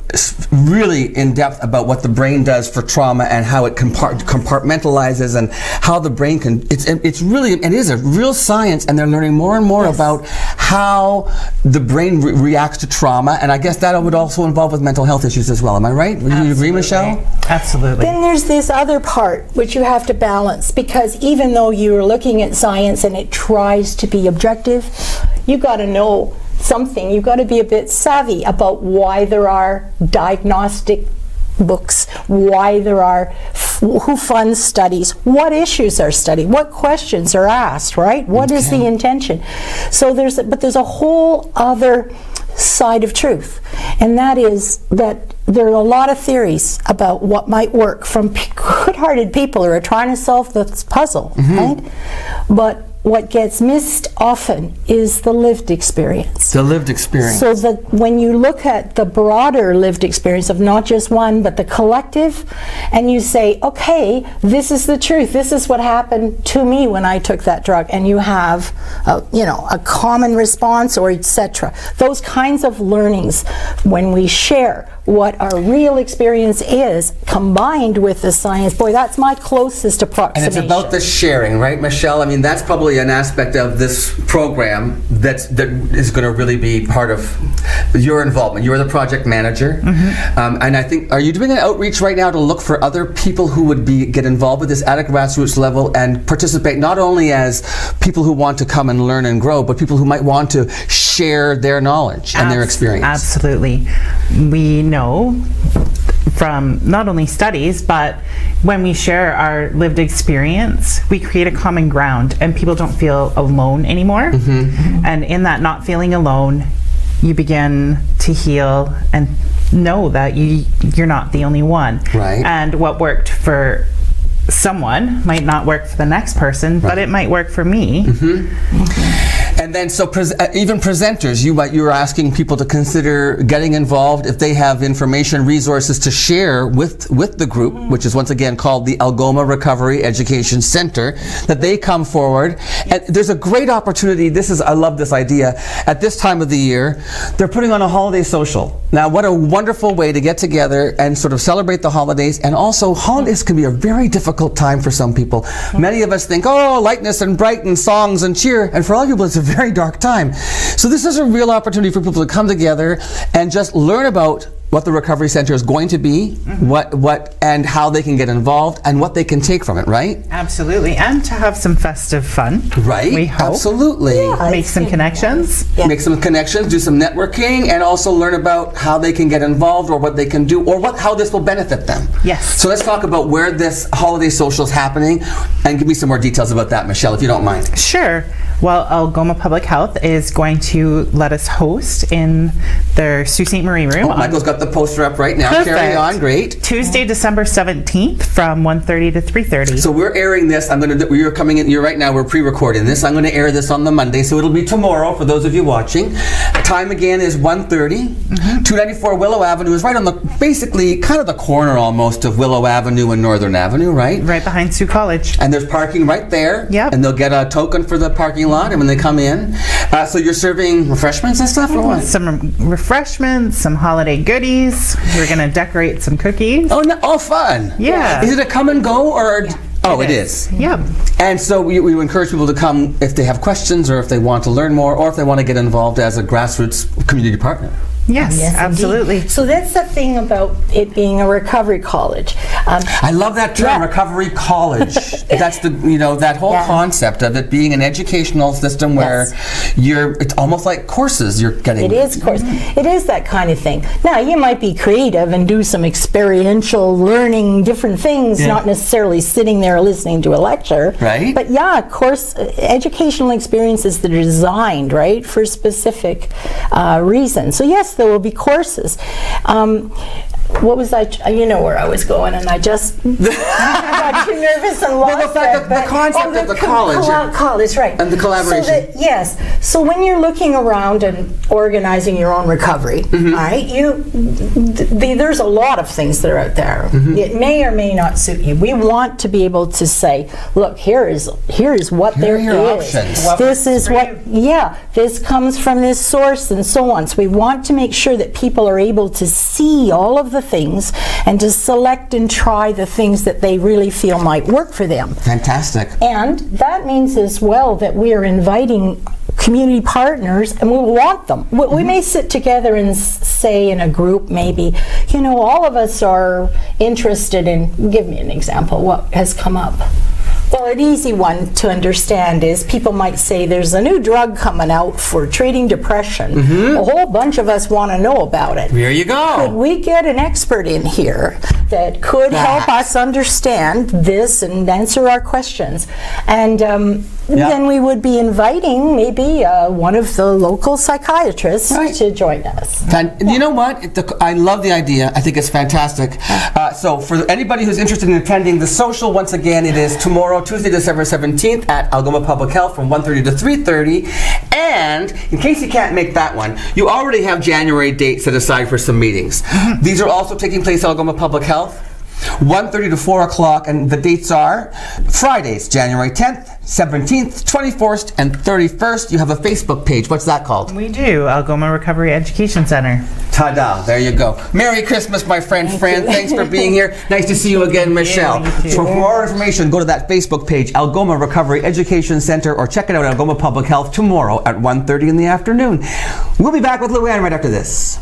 really in depth about what the brain does for trauma and how it compartmentalizes and how the brain can, it's really, it is a real science, and they're learning more and more about how the brain reacts to trauma, and I guess that would also involve with mental health issues as well. Am I right? Would you agree, Michelle? Absolutely. Then there's this other part which you have to balance, because even though you're looking at science and it tries to be objective, you got to know something. You've got to be a bit savvy about why there are diagnostic books, why there are, who funds studies, what issues are studied, what questions are asked, right? What is the intention? So there's a whole other side of truth, and that is that there are a lot of theories about what might work from good-hearted people who are trying to solve this puzzle, right? But what gets missed often is the lived experience. The lived experience. So that when you look at the broader lived experience of not just one, but the collective, and you say, okay, this is the truth. This is what happened to me when I took that drug, and you have, a common response, or etc. Those kinds of learnings, when we share what our real experience is, combined with the science, boy, that's my closest approximation. And it's about the sharing, right, Michelle? I mean, that's probably an aspect of this program that is going to really be part of your involvement. You're the project manager, and I think, are you doing an outreach right now to look for other people who would get involved with this at a grassroots level and participate, not only as people who want to come and learn and grow, but people who might want to share their knowledge and their experience? Absolutely. We know from not only studies, but when we share our lived experience, we create a common ground, and people don't feel alone anymore. And in that not feeling alone, you begin to heal and know that you're not the only one. Right. And what worked for someone might not work for the next person, but it might work for me. And then, so even presenters, you were asking people to consider getting involved if they have information, resources to share with the group, which is once again called the Algoma Recovery Education Center, that they come forward. And there's a great opportunity. I love this idea. At this time of the year, they're putting on a holiday social. Now, what a wonderful way to get together and sort of celebrate the holidays. And also, holidays can be a very difficult time for some people. Many of us think, oh, lightness and bright and songs and cheer. And for other people, it's a very dark time. So this is a real opportunity for people to come together and just learn about what the Recovery Center is going to be, what and how they can get involved, and what they can take from it, right? Absolutely. And to have some festive fun. Right? We hope. Absolutely. Yeah, make some connections. Make some connections, do some networking, and also learn about how they can get involved, or what they can do, or how this will benefit them. Yes. So let's talk about where this holiday social is happening, and give me some more details about that, Michelle, if you don't mind. Sure. Well, Algoma Public Health is going to let us host in their Sault Ste. Marie room. Oh, Michael's got the poster up right now. Perfect. Carry on, great. Tuesday, December 17th from 1:30 to 3:30. So we're airing this. You're coming in. You're right now. We're pre-recording this. I'm going to air this on the Monday, so it'll be tomorrow for those of you watching. Time again is 1:30. 294 Willow Avenue is right on the, basically, kind of the corner almost of Willow Avenue and Northern Avenue, right? Right behind Sault College. And there's parking right there. Yep. And they'll get a token for the parking lot, and when they come in. So you're serving refreshments and stuff, or what? Some refreshments, some holiday goodies. We're going to decorate some cookies. Oh, fun. Yeah. Is it a come and go, or Oh, it is. Yep. And so we encourage people to come if they have questions or if they want to learn more or if they want to get involved as a grassroots community partner. Yes, Yes, absolutely. indeed. So that's the thing about it being a recovery college. I love that term, recovery college. That's that whole concept of it being an educational system where it's almost like courses you're getting. It is course. It is that kind of thing. Now, you might be creative and do some experiential learning, different things, not necessarily sitting there listening to a lecture. Right. But course, educational experiences that are designed, right, for specific reasons. So yes, there will be courses. What was you know where I was going, and I just got too nervous and lost the concept of the college. College, right. And the collaboration. So when you're looking around and organizing your own recovery, all right, there's a lot of things that are out there. It may or may not suit you. We want to be able to say, look, here is what there is. Options. This is what, this comes from this source and so on. So we want to make sure that people are able to see all of the things and to select and try the things that they really feel might work for them. Fantastic. And that means as well that we are inviting community partners, and we want them. We may sit together and say in a group, maybe, all of us are interested in, give me an example, what has come up? Well, an easy one to understand is people might say there's a new drug coming out for treating depression. A whole bunch of us want to know about it. There you go. Could we get an expert in here that could help us understand this and answer our questions? And then we would be inviting maybe one of the local psychiatrists to join us. You know what? I love the idea. I think it's fantastic. So for anybody who's interested in attending the social, once again, it is tomorrow, Tuesday, December 17th at Algoma Public Health from 1:30 to 3:30. And in case you can't make that one, you already have January dates set aside for some meetings. These are also taking place at Algoma Public Health. 1:30 to 4 o'clock, and the dates are Fridays, January 10th, 17th, 24th, and 31st. You have a Facebook page. What's that called? We do, Algoma Recovery Education Center. Ta-da, there you go. Merry Christmas, my friend Fran. Thanks for being here. Nice to see you again, Michelle. For more information, go to that Facebook page, Algoma Recovery Education Center, or check it out at Algoma Public Health tomorrow at 1:30 in the afternoon. We'll be back with Luann right after this.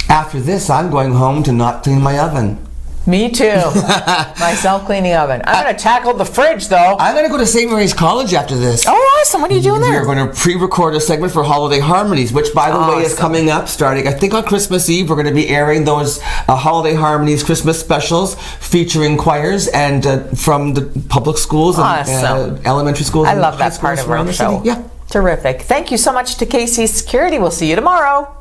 After this, I'm going home to not clean my oven. Me too. My self-cleaning oven. I'm going to tackle the fridge, though. I'm going to go to St. Mary's College after this. Oh, awesome. What are you doing there? We're going to pre-record a segment for Holiday Harmonies, which, by the way, is coming up starting, I think, on Christmas Eve. We're going to be airing those Holiday Harmonies Christmas specials featuring choirs and from the public schools and elementary schools. I love that part of our show. Yeah. Terrific. Thank you so much to KC Security. We'll see you tomorrow.